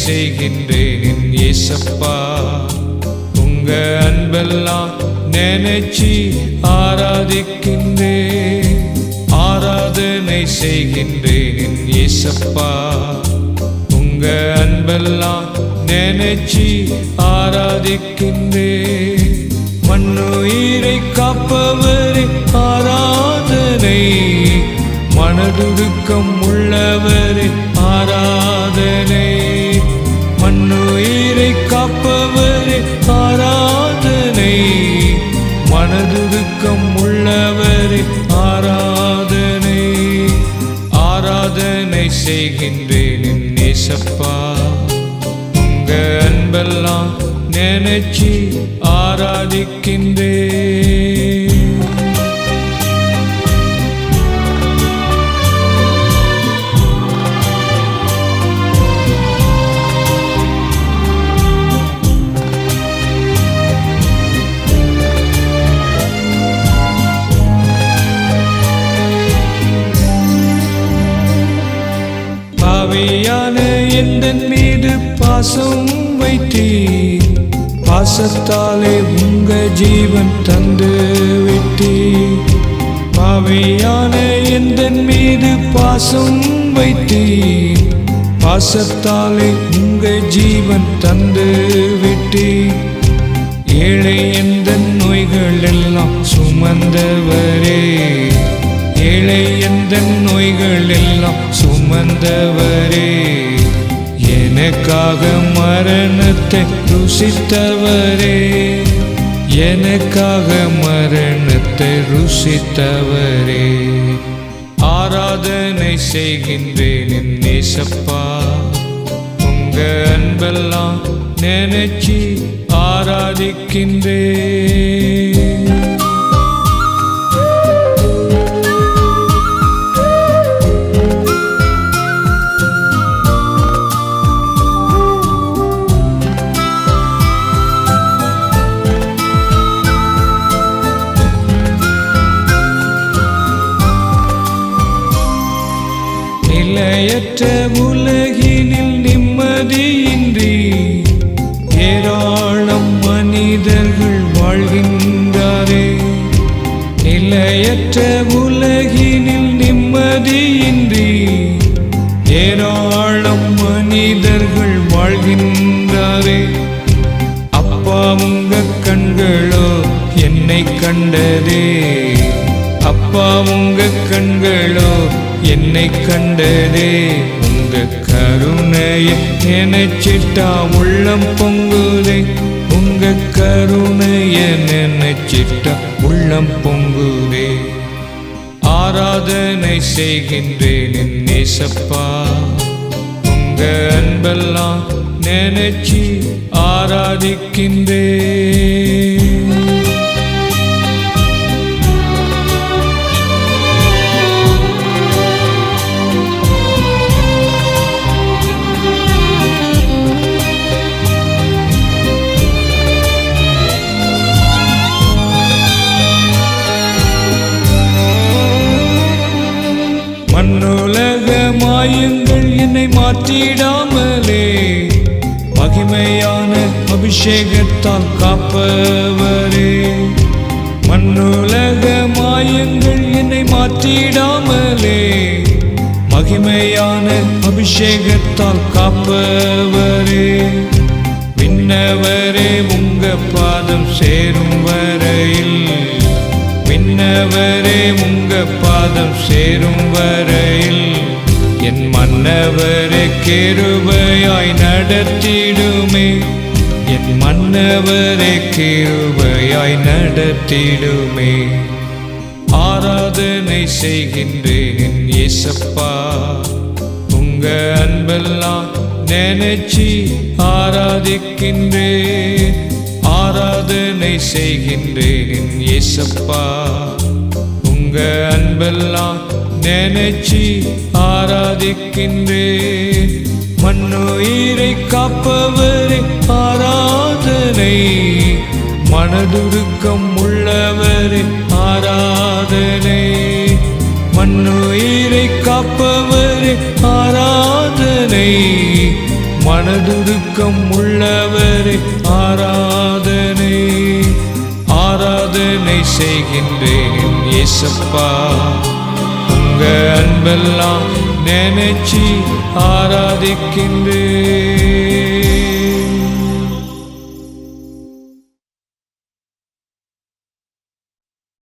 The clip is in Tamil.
செய்கின்றேன் என் இயேசப்பா. உங்க அன்பெல்லாம் நினைச்சி ஆராதிக்கின்றேன். ஆராதனை செய்கின்றேன் என் இயேசப்பா. உங்க அன்பெல்லாம் நினைச்சி ஆராதிக்கின்றேன். மண்ணுயிரை காப்பவரே ஆராதனை. மனதுருக்கம் உள்ளவரே ஆராதனை. மண்ணுயிரை காப்பவரே ஆராதனை. மனதுருக்கம் உள்ளவரே ஆராதனை. ஆராதனை செய்கின்றேன் என் இயேசப்பா. உங்க அன்பெல்லாம் நினைச்சி ஆராதிக்கின்றேன். பாவியான எந்தன் மீது பாசம் வைத்தீர். பாசத்தாலே உங்க ஜீவன் தந்து விட்டீர். பாவியான எந்தன் மீது பாசம் வைத்தீர். பாசத்தாலே உங்க ஜீவன் தந்து விட்டீர். ஏழை எந்தன் நோய்கள் எல்லாம் சுமந்தவரே. ஏழை எந்தன் நோய்கள் எல்லாம் சுமந்தவரே. எனக்காக மரணத்தை ருசித்தவரே. எனக்காக மரணத்தை ருசித்தவரே. ஆராதனை செய்கின்றேன் என் இயேசப்பா. உங்க அன்பெல்லாம் நினைச்சி ஆராதிக்கின்றேன். நிலையற்ற உலகினில் நிம்மதியின்றி ஏராளம் மனிதர்கள் வாழ்கின்றாரே. நிலையற்ற உலகினில் நிம்மதியின்றி ஏராளம் மனிதர்கள் வாழ்கின்றாரே. அப்பா உங்க கண்களோ என்னை கண்டதே. அப்பா உங்க கண்களோ என்னை கண்டதே. உங்க கருணையை நினைச்சிட்டா உள்ளம் பொங்குதே. உங்க கருணையை நினைச்சிட்டா உள்ளம் பொங்குதே. ஆராதனை செய்கின்றேன் என் இயேசப்பா. உங்க அன்பெல்லாம் நினைச்சி ஆராதிக்கின்றேன். மண்ணுலக மாயங்கள் என்னை மாற்றிடாமலே. மகிமையான அபிஷேகத்தால் காப்பவரே. மண்ணுலக மாயங்கள் என்னை மாற்றிடாமலே. மகிமையான அபிஷேகத்தால் காப்பவரே. விண்ணவரே உங்க பாதம் சேரும் வரையில். விண்ணவரே உங்க பாதம் சேரும் வரையில் என் மன்னவரே கிருபையாய் நடத்திடுமே. என் மன்னவரே கிருபையாய் நடத்திடுமே. ஆராதனை செய்கின்றேன் என் இயேசப்பா. உங்க அன்பெல்லாம் நினைச்சி ஆராதிக்கின்றேன். ஆராதனை செய்கின்றேன் என் இயேசப்பா. உங்க அன்பெல்லாம் நினைச்சி ஆராதிக்கின்றேன். மண்ணுயிரை காப்பவரே ஆராதனை. மனதுருக்கம் உள்ளவரே ஆராதனை. மண்ணுயிரை காப்பவரே ஆராதனை. மனது மனதுருக்கம் உள்ளவரே ஆராதனை ஆராதனை செய்கின்றேன் இயேசப்பா. உங்க அன்பெல்லாம் நினைச்சு ஆராதிக்கின்றேன்.